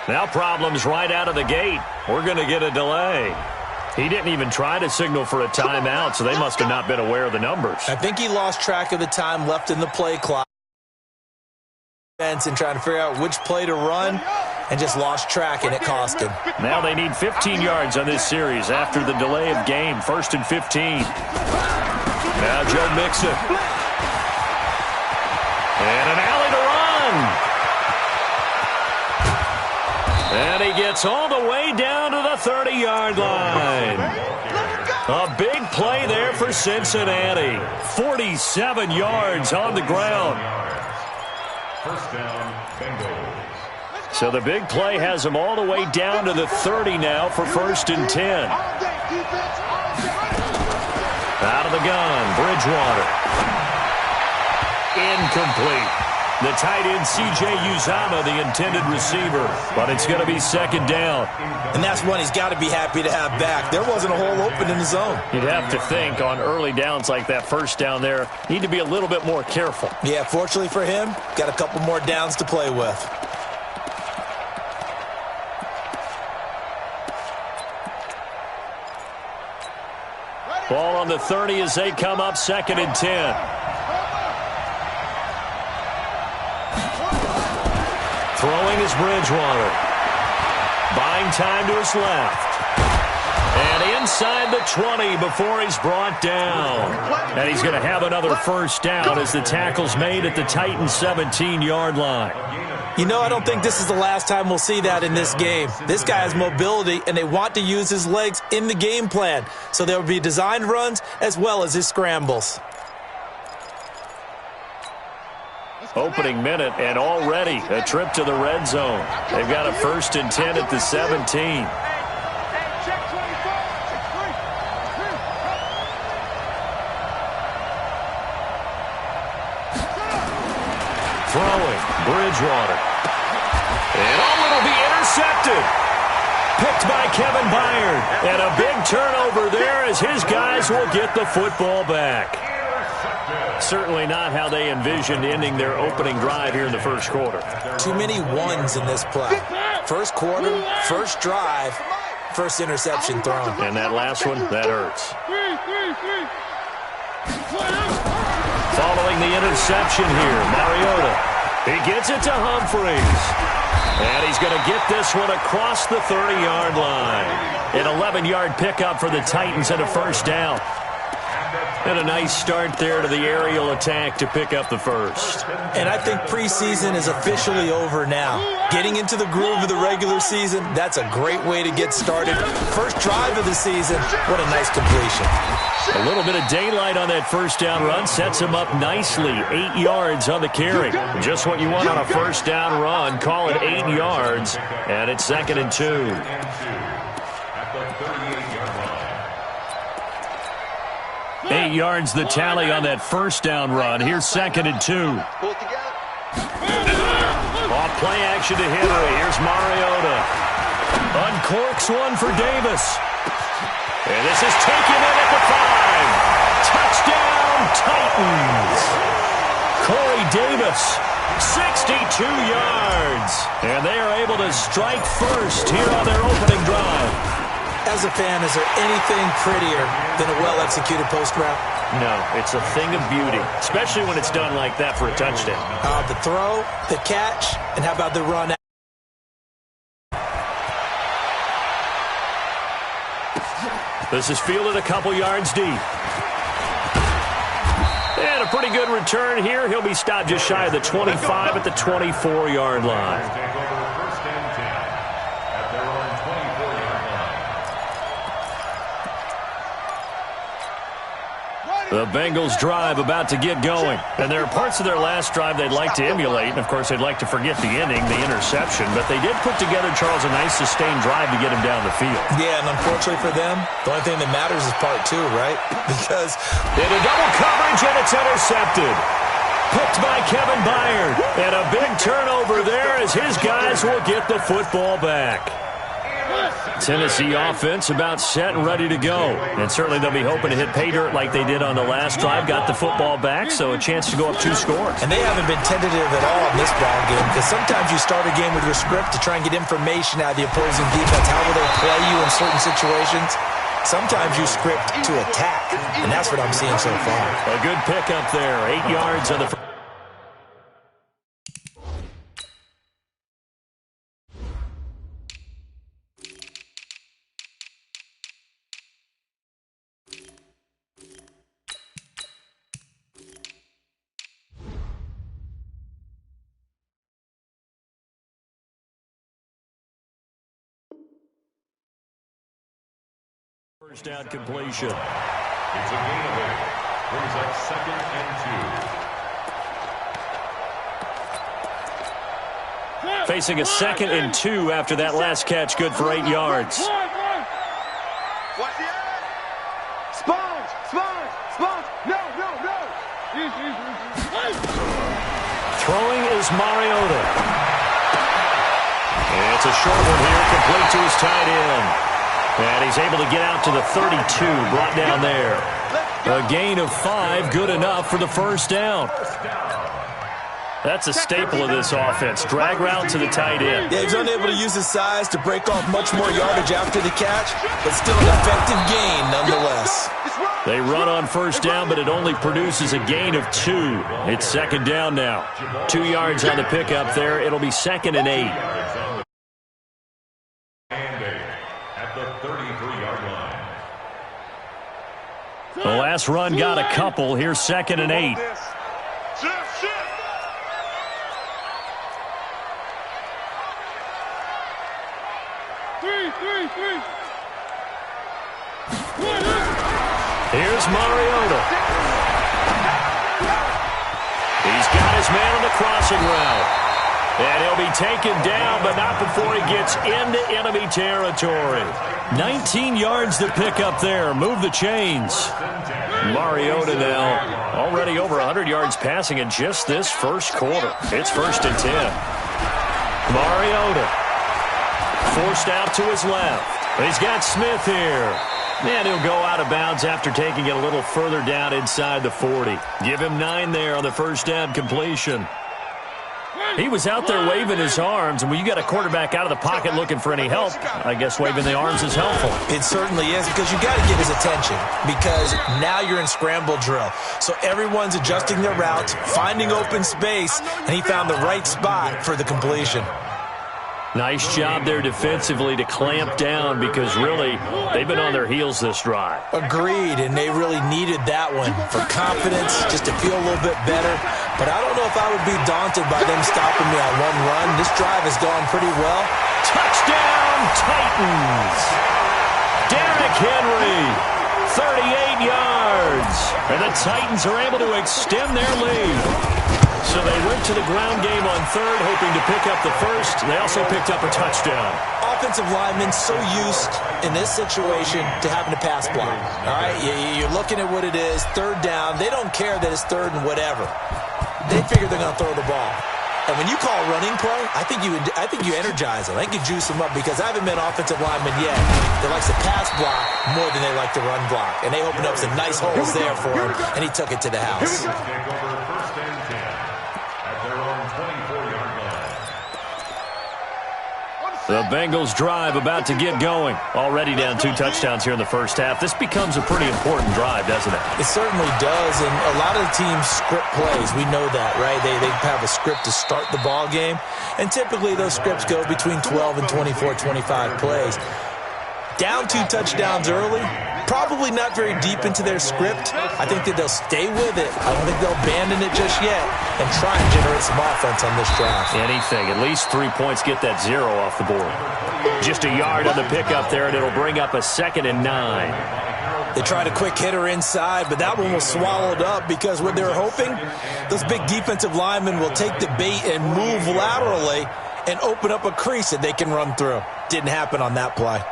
Now problems right out of the gate. We're going to get a delay. He didn't even try to signal for a timeout, so they must have not been aware of the numbers. I think he lost track of the time left in the play clock. And trying to figure out which play to run and just lost track, and it cost him. Now they need 15 yards on this series after the delay of game. 1st and 15. Now Joe Mixon. And an alley to run. And he gets all the way down to the 30-yard line. A big play there for Cincinnati. 47 yards on the ground. First down, Bengals. So the big play has him all the way down to the 30 now for 1st and 10. Out of the gun, Bridgewater. Incomplete. The tight end, C.J. Uzama, the intended receiver. But it's going to be 2nd down. And that's one he's got to be happy to have back. There wasn't a hole open in the zone. You'd have to think on early downs like that, 1st down there, need to be a little bit more careful. Yeah, fortunately for him, got a couple more downs to play with. Ball on the 30 as they come up 2nd and 10. Throwing is Bridgewater. Buying time to his left. And inside the 20 before he's brought down. And he's going to have another 1st down as the tackle's made at the Titans' 17-yard line. You know, I don't think this is the last time we'll see that in this game. This guy has mobility, and they want to use his legs in the game plan. So there will be designed runs as well as his scrambles. Opening minute, and already a trip to the red zone. They've got a 1st and 10 at the 17. Throwing, Bridgewater. And it'll be intercepted. Picked by Kevin Byard. And a big turnover there as his guys will get the football back. Certainly not how they envisioned ending their opening drive here in the 1st quarter. Too many ones in this play. 1st quarter, 1st drive, 1st interception thrown. And that last one, that hurts. Following the interception here, Mariota. He gets it to Humphreys. And he's going to get this one across the 30-yard line. An 11-yard pickup for the Titans and a 1st down. And a nice start there to the aerial attack to pick up the 1st. And I think preseason is officially over now. Getting into the groove of the regular season, that's a great way to get started. 1st drive of the season, what a nice completion. A little bit of daylight on that 1st down run sets him up nicely. 8 yards on the carry. Just what you want on a 1st down run. Call it 8 yards, and it's 2nd and 2. 8 yards the tally on that 1st down run. Here's 2nd and 2. Off play action to Henry. Here's Mariota. Uncorks one for Davis. And this is taken in at the 5. Touchdown, Titans. Corey Davis, 62 yards. And they are able to strike first here on their opening drive. As a fan, is there anything prettier than a well-executed post route? No, it's a thing of beauty, especially when it's done like that for a touchdown. The throw, the catch, and how about the run? This is fielded a couple yards deep. And a pretty good return here. He'll be stopped just shy of the 25 at the 24-yard line. The Bengals drive about to get going. And there are parts of their last drive they'd like to emulate. And, of course, they'd like to forget the ending, the interception. But they did put together, Charles, a nice sustained drive to get him down the field. Yeah, and unfortunately for them, the only thing that matters is part 2, right? Because in a double coverage, and it's intercepted. Picked by Kevin Byard. And a big turnover there as his guys will get the football back. Tennessee offense about set and ready to go. And certainly they'll be hoping to hit pay dirt like they did on the last drive. Got the football back, so a chance to go up 2 scores. And they haven't been tentative at all in this ball game, because sometimes you start a game with your script to try and get information out of the opposing defense. How will they play you in certain situations? Sometimes you script to attack, and that's what I'm seeing so far. A good pickup there. 8 yards on the first. First down completion. It's a gain of 8. Brings up 2nd and 2. Facing a 2nd and 2 after that last catch. Good for 8 yards. Sponge! No! Throwing is Mariota. And it's a short one here, complete to his tight end. And he's able to get out to the 32, brought down there. A gain of 5, good enough for the first down. That's a staple of this offense. Drag route to the tight end. Yeah, he's unable to use his size to break off much more yardage after the catch, but still an effective gain nonetheless. They run on first down, but it only produces a gain of 2. It's 2nd down now. 2 yards on the pickup there. It'll be 2nd and 8. The last run got a couple. Here's 2nd and 8. Here's Mariota. He's got his man on the crossing route. And he'll be taken down, but not before he gets into enemy territory. 19 yards to pick up there. Move the chains. Mariota now already over 100 yards passing in just this first quarter. It's 1st and 10. Mariota forced out to his left. He's got Smith here. And he'll go out of bounds after taking it a little further down inside the 40. Give him 9 there on the first down completion. He was out there waving his arms, and when you got a quarterback out of the pocket looking for any help, I guess waving the arms is helpful. It certainly is, because you got to get his attention, because now you're in scramble drill. So everyone's adjusting their routes, finding open space, and he found the right spot for the completion. Nice job there defensively to clamp down, because really they've been on their heels this drive. Agreed, and they really needed that one for confidence, just to feel a little bit better. But I don't know if I would be daunted by them stopping me on one run. This drive has gone pretty well. Touchdown, Titans! Derrick Henry, 38 yards. And the Titans are able to extend their lead. So they went to the ground game on 3rd, hoping to pick up the first. They also picked up a touchdown. Offensive linemen so used in this situation to having to pass block. All right, you're looking at what it is, 3rd down. They don't care that it's 3rd and whatever. They figure they're going to throw the ball. And when you call a running play, I think you energize them. I think you juice them up, because I haven't been an offensive lineman yet that likes to pass block more than they like to run block. And they opened up some nice holes there for him, and he took it to the house. The Bengals drive about to get going. Already down 2 touchdowns here in the first half. This becomes a pretty important drive, doesn't it? It certainly does, and a lot of the teams script plays. We know that, right? They have a script to start the ball game, and typically those scripts go between 12 and 24, 25 plays. Down 2 touchdowns early, probably not very deep into their script. I think that they'll stay with it. I don't think they'll abandon it just yet and try and generate some offense on this drive. Anything. At least 3 points, get that 0 off the board. Just a yard on the pickup there, and it'll bring up a 2nd and 9. They tried a quick hitter inside, but that one was swallowed up, because what they were hoping, those big defensive linemen will take the bait and move laterally and open up a crease that they can run through. Didn't happen on that play.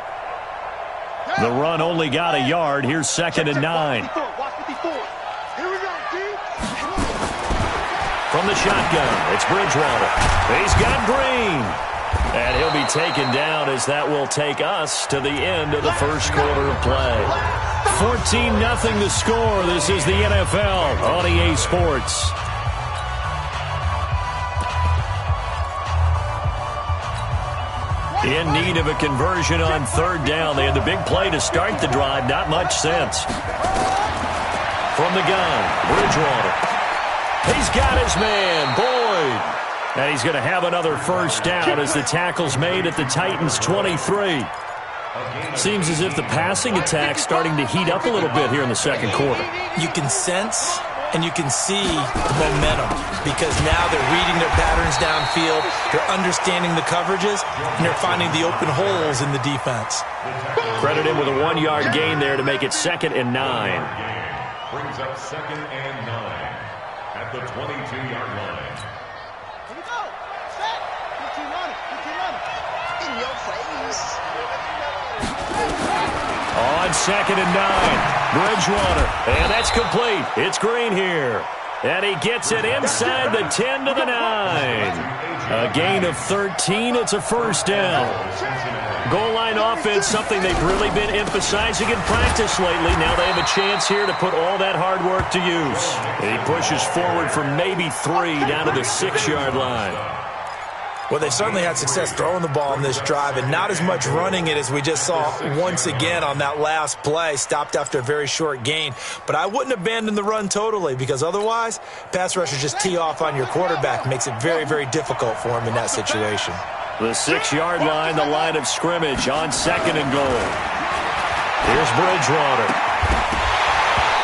The run only got a yard. Here's 2nd and 9. From the shotgun, it's Bridgewater. He's got Green. And he'll be taken down as that will take us to the end of the first quarter of play. 14-0 the score. This is the NFL on EA Sports. In need of a conversion on third down. They had the big play to start the drive. Not much sense. From the gun, Bridgewater. He's got his man, Boyd. And he's going to have another first down as the tackle's made at the Titans' 23. Seems as if the passing attack's starting to heat up a little bit here in the second quarter. You can sense and you can see the momentum because now they're reading their patterns downfield, they're understanding the coverages, and they're finding the open holes in the defense. Credit him with a 1-yard gain there to make it 2nd and 9. Brings up 2nd and 9 at the 22-yard line. Here we go. Set. 15 on it. 15 on it. In your face. On 2nd and 9. Bridgewater. And that's complete. It's Green here. And he gets it inside the 10 to the 9. A gain of 13. It's a first down. Goal line offense, something they've really been emphasizing in practice lately. Now they have a chance here to put all that hard work to use. And he pushes forward for maybe 3 down to the 6-yard line. Well, they've certainly had success throwing the ball on this drive and not as much running it as we just saw once again on that last play, stopped after a very short gain. But I wouldn't abandon the run totally because otherwise, pass rushers just tee off on your quarterback. Makes it very, very difficult for him in that situation. The 6-yard line, the line of scrimmage on 2nd and goal. Here's Bridgewater.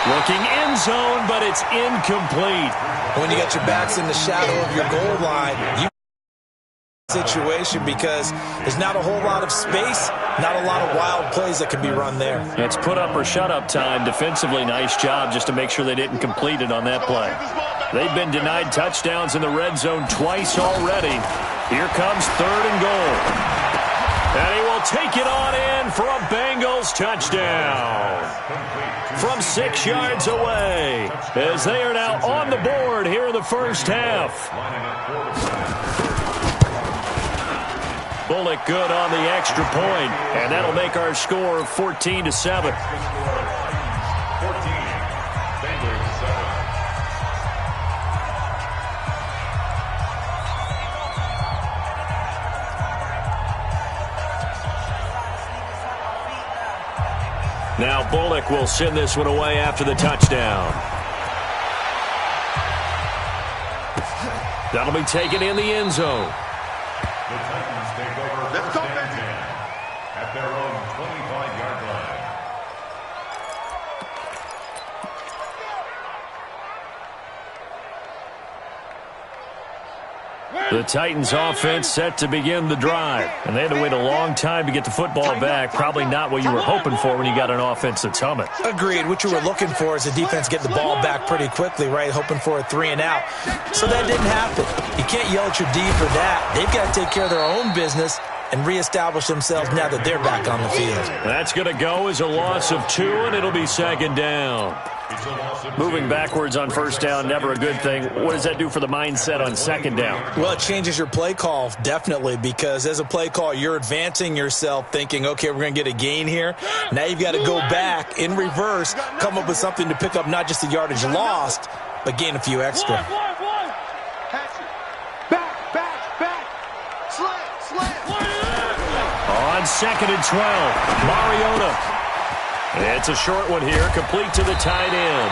Looking end zone, but it's incomplete. When you got your backs in the shadow of your goal line, you situation because there's not a whole lot of space, not a lot of wild plays that can be run there. It's put up or shut up time. Defensively, nice job just to make sure they didn't complete it on that play. They've been denied touchdowns in the red zone twice already. Here comes 3rd and goal. And he will take it on in for a Bengals touchdown. From 6 yards away as they are now on the board here in the first half. Bullock good on the extra point, and that'll make our score 14-7. 14, Bengals 7. Now Bullock will send this one away after the touchdown. That'll be taken in the end zone. The Titans take over first and 10 at their own 25-yard line. The Titans offense set to begin the drive. And they had to wait a long time to get the football back. Probably not what you were hoping for when you got an offense that's humming. Agreed. What you were looking for is the defense get the ball back pretty quickly, right? Hoping for a 3 and out. So that didn't happen. You can't yell at your D for that. They've got to take care of their own business and reestablish themselves now that they're back on the field. That's going to go as a loss of 2, and it'll be 2nd down. Moving backwards on first down, never a good thing. What does that do for the mindset on 2nd down? Well, it changes your play call, definitely, because as a play call, you're advancing yourself thinking, okay, we're going to get a gain here. Now you've got to go back in reverse, come up with something to pick up not just the yardage lost, but gain a few extra. Back. Slant. On 2nd and 12, Mariota. It's a short one here, complete to the tight end.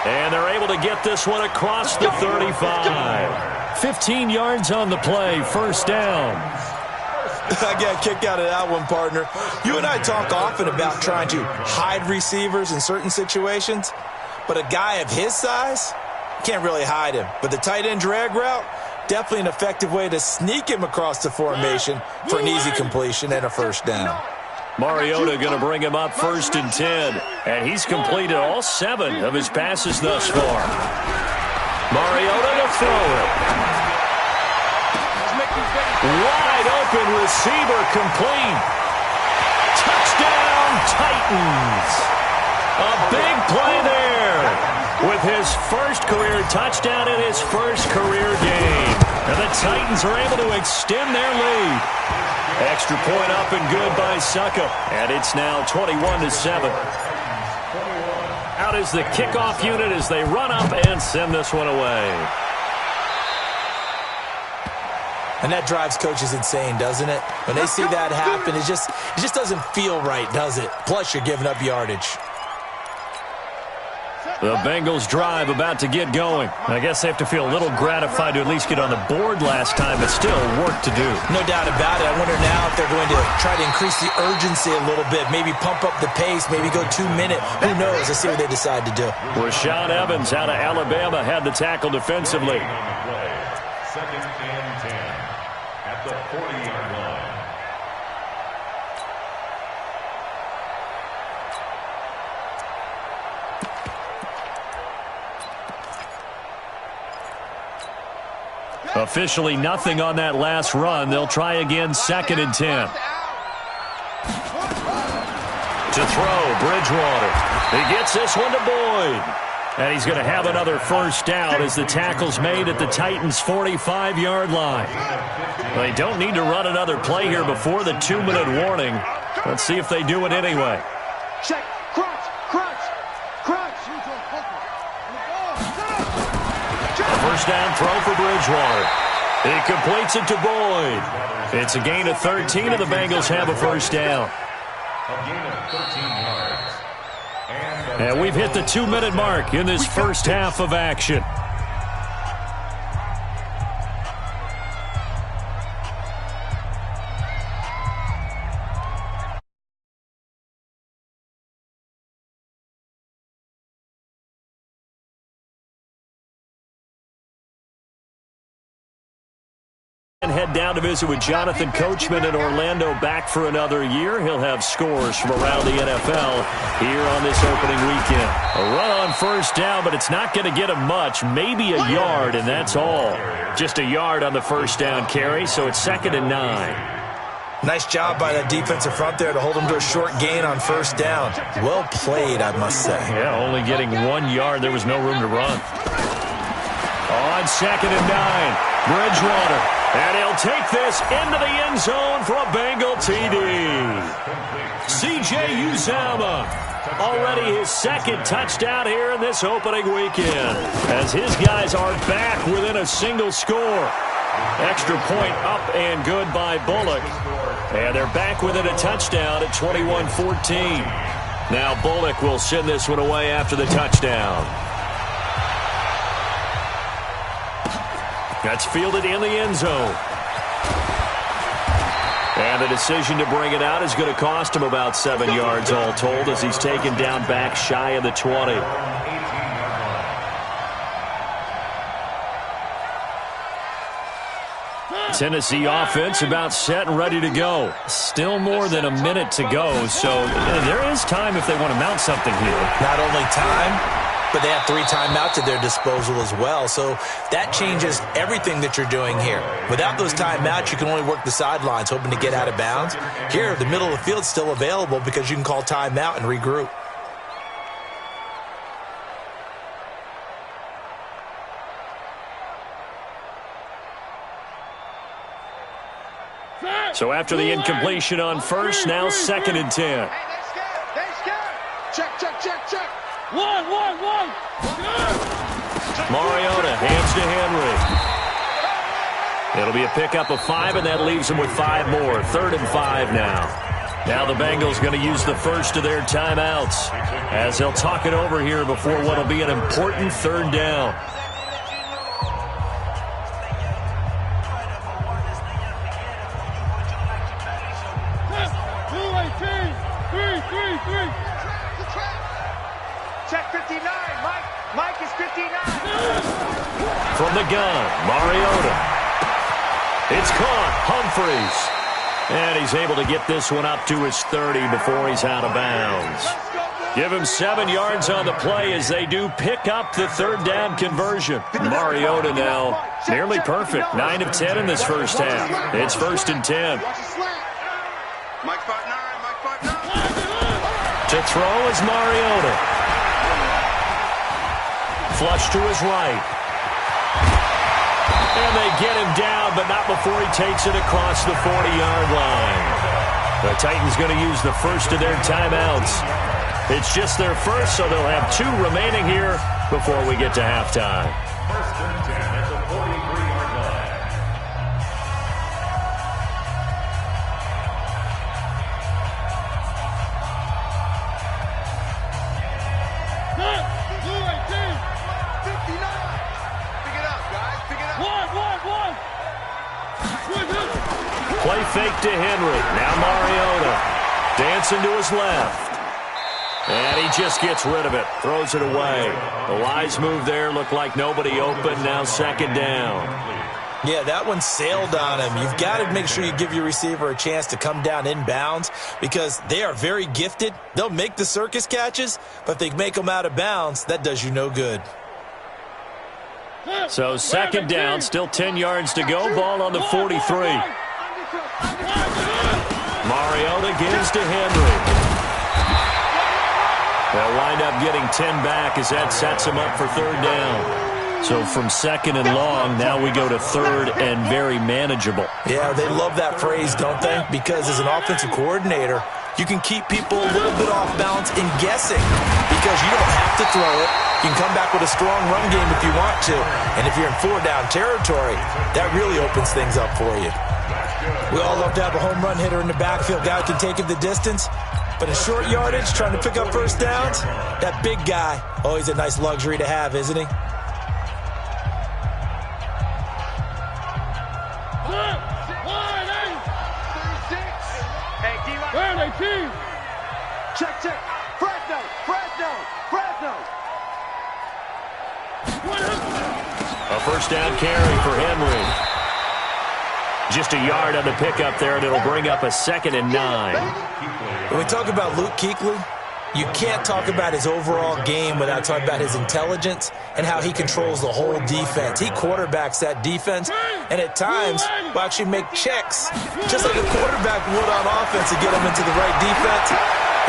And they're able to get this one across the 35. 15 yards on the play, first down. I got a kick out of that one, partner. You and I talk often about trying to hide receivers in certain situations, but a guy of his size can't really hide him. But the tight end drag route, definitely an effective way to sneak him across the formation for an easy completion and a first down. Mariota going to bring him up 1st and 10. And he's completed all 7 of his passes thus far. Mariota to throw it. Wide open receiver complete. Touchdown Titans. A big play there with his first career touchdown in his first career game. And the Titans are able to extend their lead. Extra point up and good by Suckup. And it's now 21-7. Out is the kickoff unit as they run up and send this one away. And that drives coaches insane, doesn't it? When they see that happen, it just doesn't feel right, does it? Plus, you're giving up yardage. The Bengals drive about to get going. I guess they have to feel a little gratified to at least get on the board last time, but still work to do. No doubt about it. I wonder now if they're going to try to increase the urgency a little bit, maybe pump up the pace, maybe go 2 minute. Who knows? Let's see what they decide to do. Rashaan Evans out of Alabama had the tackle defensively. Second and 10 at the 40-yard line. Officially nothing on that last run. They'll try again, 2nd and 10. To throw, Bridgewater. He gets this one to Boyd. And he's going to have another first down as the tackle's made at the Titans' 45-yard line. They don't need to run another play here before the 2-minute warning. Let's see if they do it anyway. Check. Crunch. First down throw for Bridgewater. He completes it to Boyd. It's a gain of 13, and the Bengals have a first down. A gain of 13 yards. And we've hit the 2-minute mark in this first half of action. And head down to visit with Jonathan Coachman in Orlando, back for another year. He'll have scores from around the NFL here on this opening weekend. A run on first down, but it's not going to get him much. Maybe a yard, and that's all. Just a yard on the first down carry, so it's 2nd and 9. Nice job by that defensive front there to hold them to a short gain on first down. Well played, I must say. Yeah, only getting 1 yard. There was no room to run. On 2nd and 9, Bridgewater. And he'll take this into the end zone for a Bengal TD. C.J. Uzomah, already his 2nd touchdown here in this opening weekend, as his guys are back within a single score. Extra point up and good by Bullock. And they're back within a touchdown at 21-14. Now Bullock will send this one away after the touchdown. That's fielded in the end zone. And the decision to bring it out is going to cost him about 7 yards all told, as he's taken down back shy of the 20. Tennessee offense about set and ready to go. Still more than a minute to go, so there is time if they want to mount something here. Not only time, but they have 3 timeouts at their disposal as well. So that changes everything that you're doing here. Without those timeouts, you can only work the sidelines, hoping to get out of bounds. Here, the middle of the field's still available because you can call timeout and regroup. So after the incompletion on first, now 2nd and 10. Check. 1. Mariota hands to Henry. It'll be a pickup of 5, and that leaves them with 5 more. 3rd and 5 now. Now the Bengals going to use the first of their timeouts, as they'll talk it over here before what will be an important 3rd down. Check 59. Mike is 59. From the gun, Mariota. It's caught. Humphreys. And he's able to get this one up to his 30 before he's out of bounds. Give him 7 yards on the play as they do pick up the 3rd down conversion. Mariota now nearly perfect. 9 of 10 in this first half. It's 1st and 10. Mike 5'9", Mike 5'9". To throw is Mariota. Flush to his right. And they get him down, but not before he takes it across the 40-yard line. The Titans going to use the first of their timeouts. It's just their first, so they'll have 2 remaining here before we get to halftime. First and 10 at the 43-yard line. Play fake to Henry. Now Mariota dancing to his left. And he just gets rid of it. Throws it away. The wise move there. Looked like nobody open. Now second down. Yeah, that one sailed on him. You've got to make sure you give your receiver a chance to come down inbounds because they are very gifted. They'll make the circus catches, but if they make them out of bounds, that does you no good. So second down, still 10 yards to go. Ball on the 43. Mariota gives to Henry. They'll wind up getting 10 back as that sets him up for third down. So from second and long, now we go to third and very manageable. Yeah, they love that phrase, don't they? Because as an offensive coordinator, you can keep people a little bit off balance in guessing because you don't have to throw it. You can come back with a strong run game if you want to. And if you're in 4-down territory, that really opens things up for you. We all love to have a home run hitter in the backfield, guy who can take it the distance. But in short yardage, trying to pick up first downs, that big guy, always a nice luxury to have, isn't he? Check. Fresno. A first down carry for Henry. Just a yard on the pickup there, and it'll bring up a 2nd and 9. When we talk about Luke Kuechly, you can't talk about his overall game without talking about his intelligence and how he controls the whole defense. He quarterbacks that defense, and at times will actually make checks, just like a quarterback would on offense to get him into the right defense.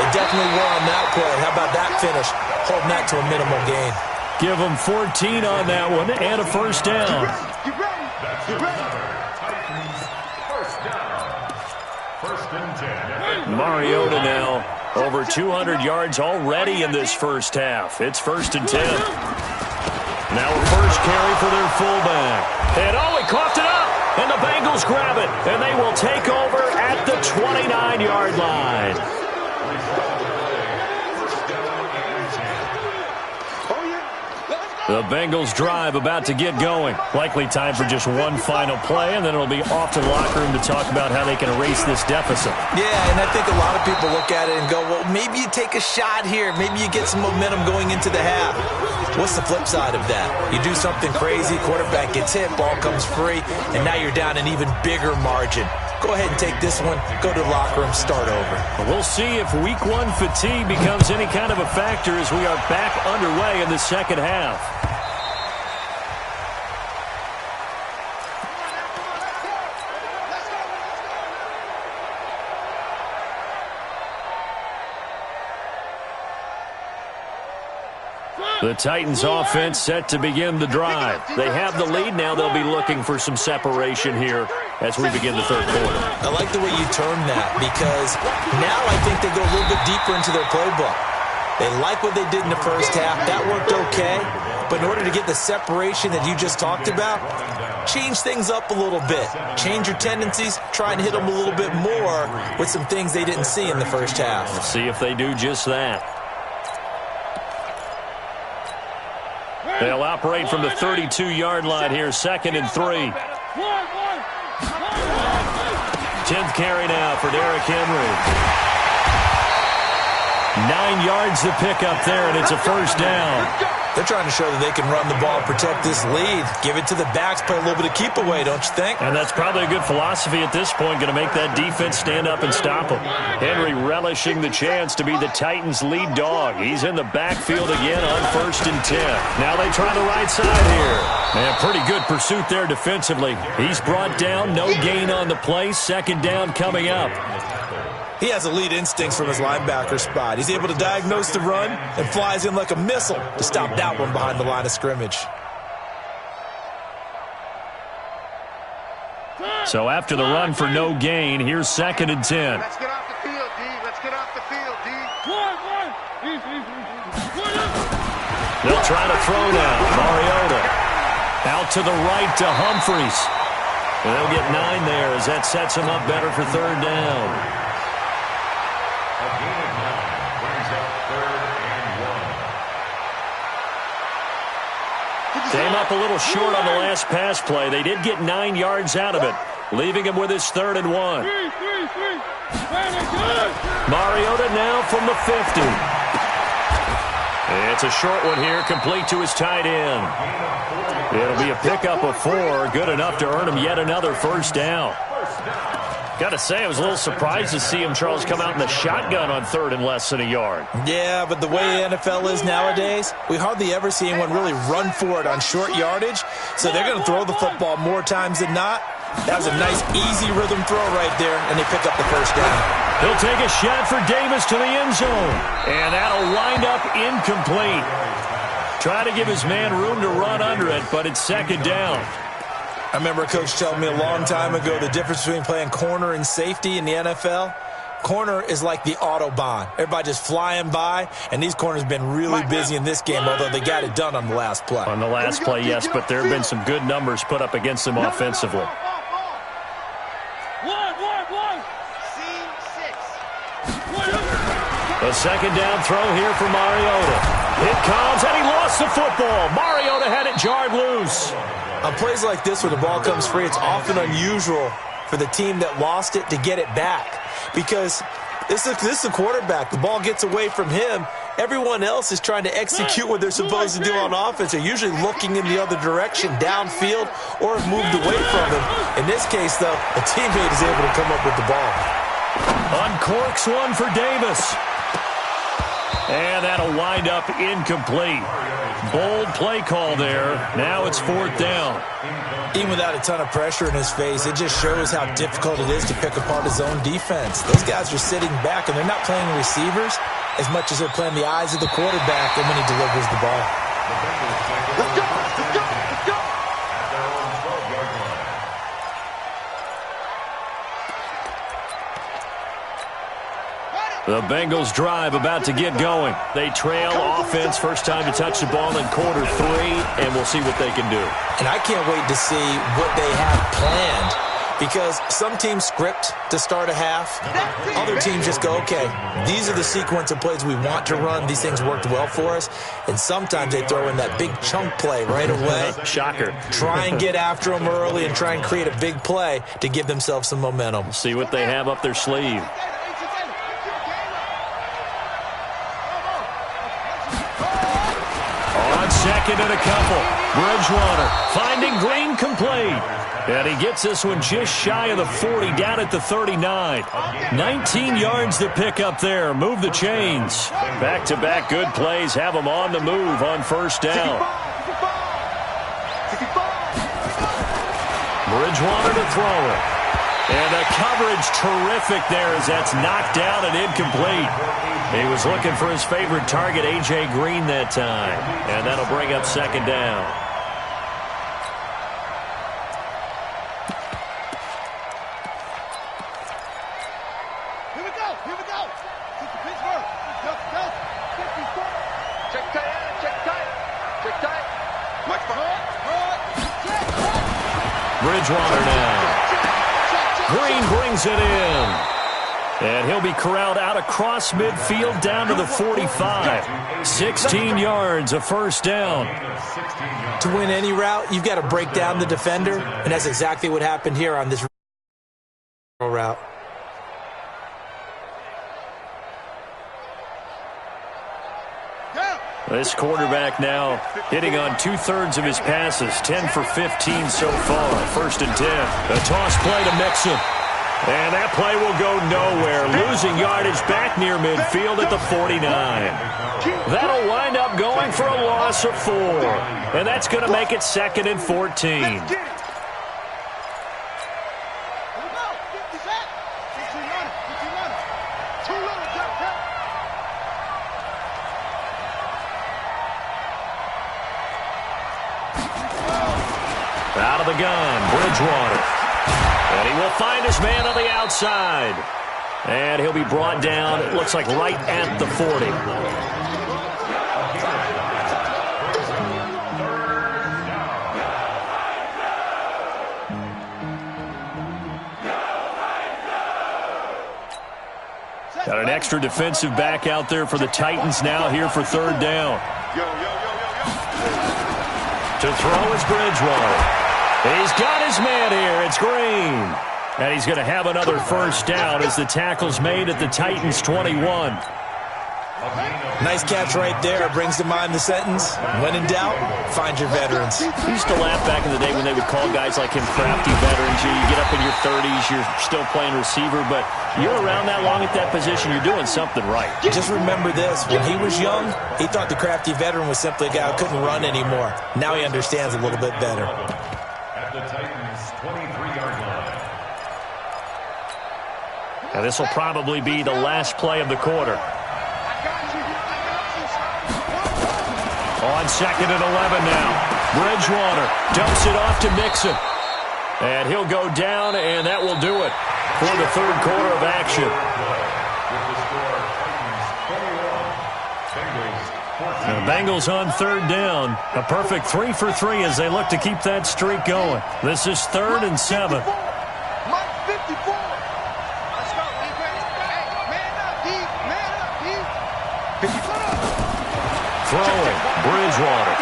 They definitely were on that play. How about that finish? Holding that to a minimal gain. Give him 14 on that one and a first down. Get ready. First and 10. Mariota now over 200 yards already in this first half. It's first and 10. Now a first carry for their fullback. And he coughed it up. And the Bengals grab it. And they will take over at the 29-yard line. The Bengals drive about to get going. Likely time for just one final play, and then it'll be off to the locker room to talk about how they can erase this deficit. Yeah, and I think a lot of people look at it and go, well, maybe you take a shot here. Maybe you get some momentum going into the half. What's the flip side of that? You do something crazy, quarterback gets hit, ball comes free, and now you're down an even bigger margin. Go ahead and take this one, go to the locker room, start over. We'll see if week 1 fatigue becomes any kind of a factor as we are back underway in the second half. The Titans offense set to begin the drive. They have the lead. Now they'll be looking for some separation here as we begin the third quarter. I like the way you term that because now I think they go a little bit deeper into their playbook. They like what they did in the first half. That worked okay. But in order to get the separation that you just talked about, change things up a little bit. Change your tendencies. Try and hit them a little bit more with some things they didn't see in the first half. Let's see if they do just that. They'll operate from the 32-yard line here, 2nd and 3. 10th carry now for Derrick Henry. 9 yards to pick up there, and it's a first down. They're trying to show that they can run the ball, protect this lead. Give it to the backs, play a little bit of keep away, don't you think? And that's probably a good philosophy at this point, going to make that defense stand up and stop them. Henry relishing the chance to be the Titans' lead dog. He's in the backfield again on 1st and 10. Now they try the right side here. And pretty good pursuit there defensively. He's brought down, no gain on the play. 2nd down coming up. He has elite instincts from his linebacker spot. He's able to diagnose the run and flies in like a missile to stop that one behind the line of scrimmage. So after the run for no gain, here's 2nd and 10. Let's get off the field, D. Let's get off the field, D. They'll try to throw now. Mariota out to the right to Humphries. And they'll get 9 there as that sets them up better for 3rd down. A gain of 9 brings up 3rd and 1. Came up a little short on the last pass play. They did get 9 yards out of it, leaving him with his 3rd and 1. Mariota now from the 50. It's a short one here, complete to his tight end. It'll be a pickup of 4, good enough to earn him yet another 1st down. Got to say, I was a little surprised to see him, Charles, come out in the shotgun on 3rd and less than a yard. Yeah, but the way the NFL is nowadays, we hardly ever see anyone really run for it on short yardage. So they're going to throw the football more times than not. That was a nice, easy rhythm throw right there, and they pick up the 1st down. He'll take a shot for Davis to the end zone. And that'll wind up incomplete. Try to give his man room to run under it, but it's 2nd down. I remember a coach telling me a long time ago the difference between playing corner and safety in the NFL. Corner is like the Autobahn. Everybody just flying by, and these corners have been really busy in this game, although they got it done on the last play. On the last play, yes, but there have been some good numbers put up against them offensively. A 2nd down throw here for Mariota. It comes, and he lost the football. Mariota had it jarred loose. On plays like this where the ball comes free, it's often unusual for the team that lost it to get it back. Because this is the quarterback. The ball gets away from him. Everyone else is trying to execute what they're supposed to do on offense. They're usually looking in the other direction, downfield, or have moved away from him. In this case, though, a teammate is able to come up with the ball. Uncorks one for Davis. And that'll wind up incomplete. Bold play call there. Now it's 4th down. Even without a ton of pressure in his face, it just shows how difficult it is to pick apart his own defense. Those guys are sitting back, and they're not playing receivers as much as they're playing the eyes of the quarterback and when he delivers the ball. Let's go! Let's go! Let's go! At their own 12-yard line. The Bengals drive about to get going. They trail offense, first time to touch the ball in quarter 3, and we'll see what they can do. And I can't wait to see what they have planned, because some teams script to start a half. Other teams just go, okay, these are the sequence of plays we want to run. These things worked well for us. And sometimes they throw in that big chunk play right away. Shocker. Try and get after them early and try and create a big play to give themselves some momentum. See what they have up their sleeve. On 2nd and a couple. Bridgewater finding Green complete. And he gets this one just shy of the 40, down at the 39. 19 yards to pick up there. Move the chains. Back-to-back good plays have them on the move on 1st down. Bridgewater to throw it. And the coverage terrific there as that's knocked down and incomplete. He was looking for his favorite target, A.J. Green, that time. And that'll bring up 2nd down. Here we go! Here we go! Pittsburgh! Go! Go! 54! Check tight! Check tight! Check tight! Watch for check! Bridgewater now. Green brings it in. And he'll be corralled out across midfield down to the 45. 16 yards, a 1st down. To win any route, you've got to break down the defender, and that's exactly what happened here on this route. This quarterback now hitting on 2/3 of his passes, 10 for 15 so far. 1st and 10. A toss play to Mixon. And that play will go nowhere. Losing yardage back near midfield at the 49. That'll wind up going for a loss of 4. And that's going to make it 2nd and 14. Out of the gun, Bridgewater. And he will find his man on the outside. And he'll be brought down, it looks like right at the 40. Got an extra defensive back out there for the Titans now here for third down. To throw is Bridgewater. He's got his man here. It's Green. And he's going to have another first down as the tackle's made at the Titans' 21. Nice catch right there. Brings to mind the sentence, when in doubt, find your veterans. We used to laugh back in the day when they would call guys like him crafty veterans. You get up in your 30s, you're still playing receiver, but you're around that long at that position, you're doing something right. Just remember this. When he was young, he thought the crafty veteran was simply a guy who couldn't run anymore. Now he understands a little bit better. At the Titans' 23-yard line. Now this will probably be the last play of the quarter. On 2nd and 11 now. Bridgewater dumps it off to Mixon. And he'll go down, and that will do it for the third quarter of action. The Bengals on third down. A perfect 3 for 3 as they look to keep that streak going. This is 3rd and 7. Throwing, Bridgewater.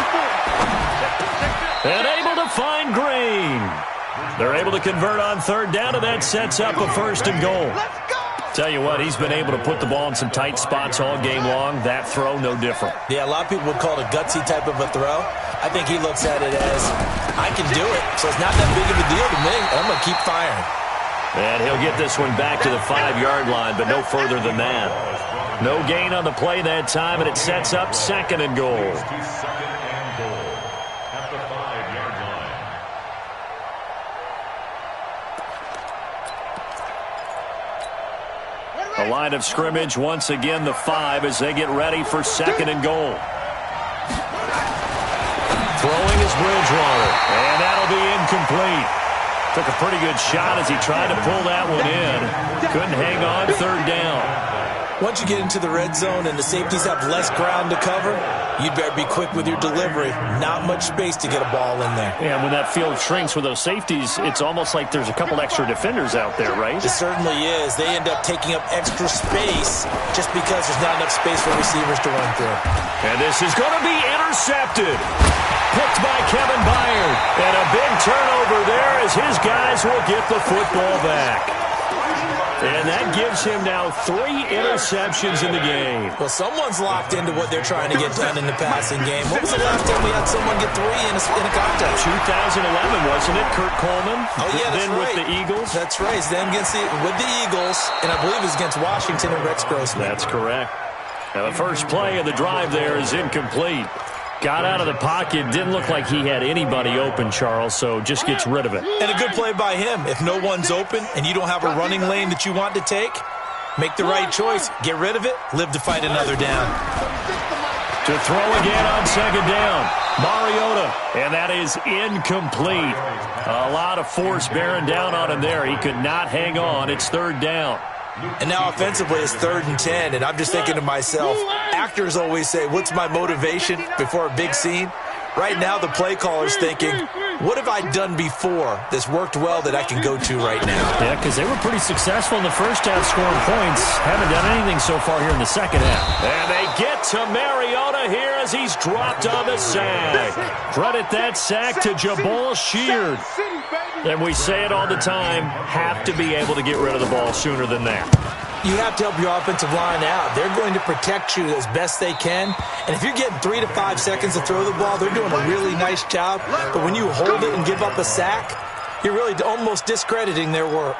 And able to find Green. They're able to convert on third down, and that sets up a 1st and goal. Tell you what, he's been able to put the ball in some tight spots all game long. That throw, no different. Yeah, a lot of people would call it a gutsy type of a throw. I think he looks at it as, I can do it, so it's not that big of a deal to me. I'm going to keep firing. And he'll get this one back to the 5-yard line, but no further than that. No gain on the play that time, and it sets up 2nd and goal. At the 5-yard line. The line of scrimmage, once again, the 5 as they get ready for 2nd and goal. Throwing is Bridgewater, and that'll be incomplete. Took a pretty good shot as he tried to pull that one in. Couldn't hang on, 3rd down. Once you get into the red zone and the safeties have less ground to cover, you'd better be quick with your delivery. Not much space to get a ball in there. Yeah, when that field shrinks with those safeties, it's almost like there's a couple extra defenders out there, right? It certainly is. They end up taking up extra space just because there's not enough space for receivers to run through. And this is going to be intercepted. Picked by Kevin Byard. And a big turnover there as his guys will get the football back. And that gives him now 3 interceptions in the game. Well, someone's locked into what they're trying to get done in the passing game. When was the last time we had someone get 3 in a contest? 2011, wasn't it? Kurt Coleman. Oh, yeah, that's then right. With the Eagles. That's right. It's them with the Eagles, and I believe it's against Washington and Rex Grossman. That's correct. Now, the first play of the drive there is incomplete. Got out of the pocket. Didn't look like he had anybody open, Charles, so just gets rid of it. And a good play by him. If no one's open and you don't have a running lane that you want to take, make the right choice. Get rid of it. Live to fight another down. To throw again on 2nd down. Mariota. And that is incomplete. A lot of force bearing down on him there. He could not hang on. It's 3rd down. And now offensively it's 3rd and 10, and I'm just thinking to myself, actors always say, what's my motivation before a big scene? Right now the play caller's thinking, what have I done before that's worked well that I can go to right now? Yeah, because they were pretty successful in the first half scoring points. Haven't done anything so far here in the second half. And they get to Mariota here as he's dropped on the sack. Credit that sack to Jabal Sheard. And we say it all the time, have to be able to get rid of the ball sooner than that. You have to help your offensive line out. They're going to protect you as best they can. And if you're getting 3 to 5 seconds to throw the ball, they're doing a really nice job. But when you hold it and give up a sack, you're really almost discrediting their work.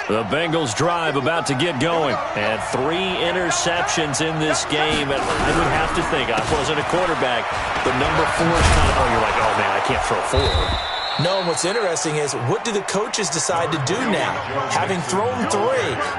The Bengals drive about to get going. And 3 interceptions in this game. And I would have to think, I wasn't a quarterback, but number 4 is kind of, oh, you're like, oh, man, I can't throw 4. No, and what's interesting is, what do the coaches decide to do now? Having thrown 3,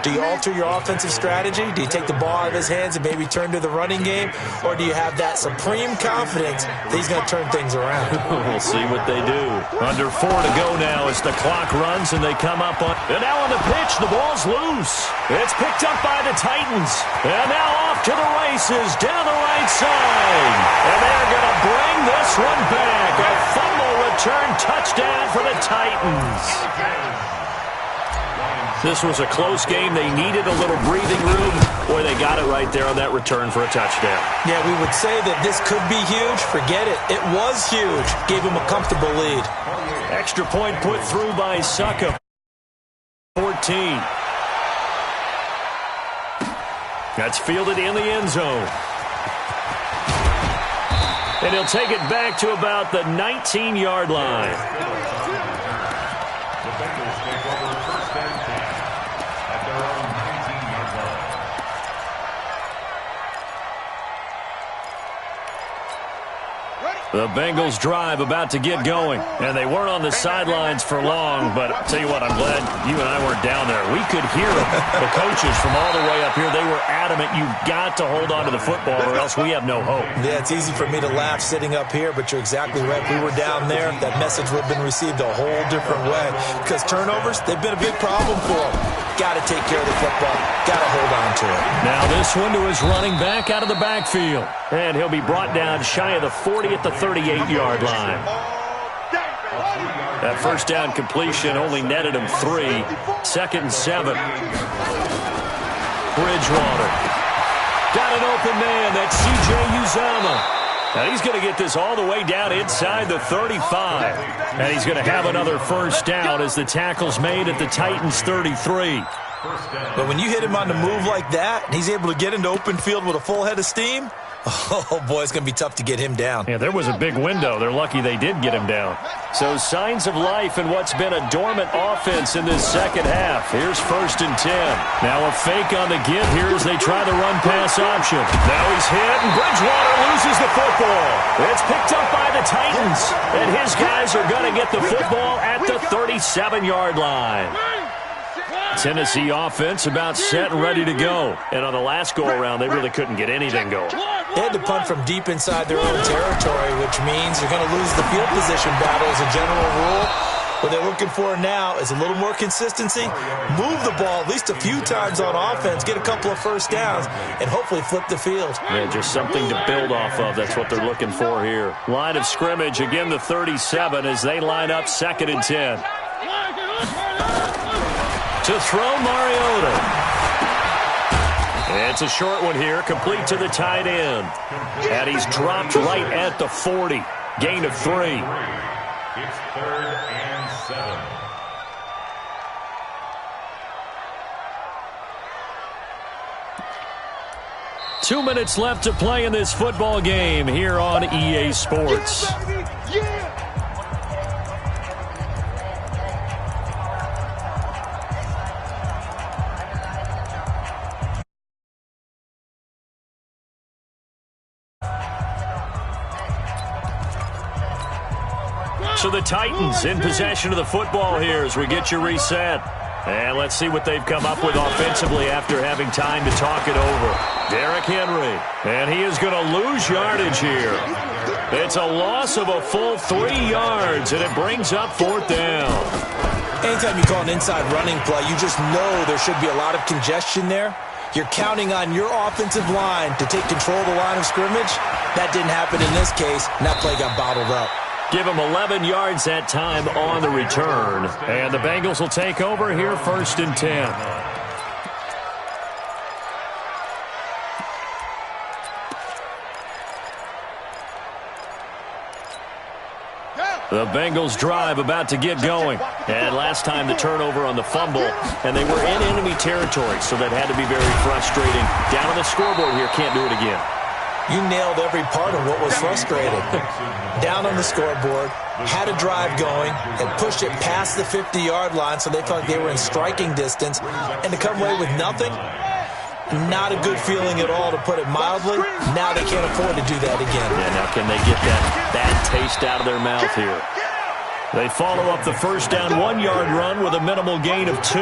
do you alter your offensive strategy? Do you take the ball out of his hands and maybe turn to the running game? Or do you have that supreme confidence that he's going to turn things around? We'll see what they do. Under 4 to go now as the clock runs and they come up on. And now on the pitch, the ball's loose. It's picked up by the Titans. And now off to the races down the right side. And they're going to bring this one back. A fumble return touchdown for the Titans. This was a close game. They needed a little breathing room. Boy, they got it right there on that return for a touchdown. Yeah, we would say that this could be huge. Forget it. It was huge. Gave him a comfortable lead. Extra point put through by Succa. 14. That's fielded in the end zone. And he'll take it back to about the 19-yard line. The Bengals take over first and 10 at their own 19-yard line. The Bengals drive about to get going. And they weren't on the sidelines for long, but I'll tell you what, I'm glad you and I weren't down there. We could hear the coaches from all the way up here. They were adamant, you've got to hold on to the football or else we have no hope. Yeah, it's easy for me to laugh sitting up here, but you're exactly right. If we were down there, that message would have been received a whole different way. Because turnovers, they've been a big problem for them. Got to take care of the football. Got to hold on to it. Now this one to his running back out of the backfield. And he'll be brought down shy of the 40 at the 38-yard line. That first down completion only netted him 3. 2nd and 7. Bridgewater. Got an open man. That's C.J. Uzomah. Now he's going to get this all the way down inside the 35. And he's going to have another first down as the tackle's made at the Titans' 33. But when you hit him on the move like that, and he's able to get into open field with a full head of steam, oh, boy, it's going to be tough to get him down. Yeah, there was a big window. They're lucky they did get him down. So signs of life in what's been a dormant offense in this second half. Here's 1st and 10. Now a fake on the give here as they try the run-pass option. Now he's hit, and Bridgewater loses the football. It's picked up by the Titans, and his guys are going to get the football at the 37-yard line. Tennessee offense about set and ready to go. And on the last go-around, they really couldn't get anything going. They had to punt from deep inside their own territory, which means you're going to lose the field position battle as a general rule. What they're looking for now is a little more consistency, move the ball at least a few times on offense, get a couple of first downs, and hopefully flip the field. Yeah, just something to build off of. That's what they're looking for here. Line of scrimmage, again the 37 as they line up 2nd and 10. To throw Mariota. It's a short one here, complete to the tight end. And he's dropped right at the 40. Gain of 3. It's 3rd and 7. Two minutes left to play in this football game here on EA Sports. So the Titans in possession of the football here as we get you reset. And let's see what they've come up with offensively after having time to talk it over. Derrick Henry. And he is going to lose yardage here. It's a loss of a full 3 yards, and it brings up 4th down. Anytime you call an inside running play, you just know there should be a lot of congestion there. You're counting on your offensive line to take control of the line of scrimmage. That didn't happen in this case, and that play got bottled up. Give him 11 yards that time on the return. And the Bengals will take over here 1st and 10. The Bengals drive about to get going. And last time the turnover on the fumble, and they were in enemy territory, so that had to be very frustrating. Down on the scoreboard here, can't do it again. You nailed every part of what was frustrating. Down on the scoreboard, had a drive going, and pushed it past the 50-yard line so they felt like they were in striking distance. And to come away with nothing, not a good feeling at all, to put it mildly. Now they can't afford to do that again. Yeah, now can they get that bad taste out of their mouth here? They follow up the first down 1-yard run with a minimal gain of 2.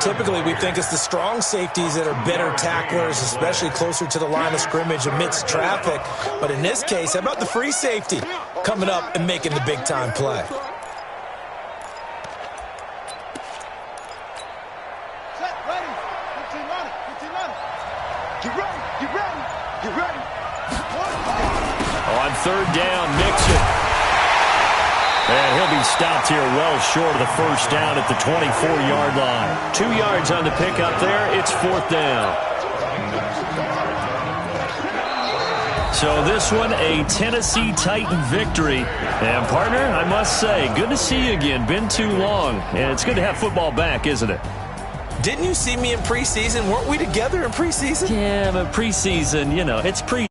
Typically, we think it's the strong safeties that are better tacklers, especially closer to the line of scrimmage amidst traffic. But in this case, how about the free safety coming up and making the big-time play? Set, ready. 15 running. 15 running. Get ready. Get ready. Get ready. On third down, Mixon. And he'll be stopped here well short of the first down at the 24-yard line. 2 yards on the pickup there. It's fourth down. So this one, a Tennessee Titan victory. And, partner, I must say, good to see you again. Been too long. And it's good to have football back, isn't it? Didn't you see me in preseason? Weren't we together in preseason? Yeah, but preseason, you know, it's pre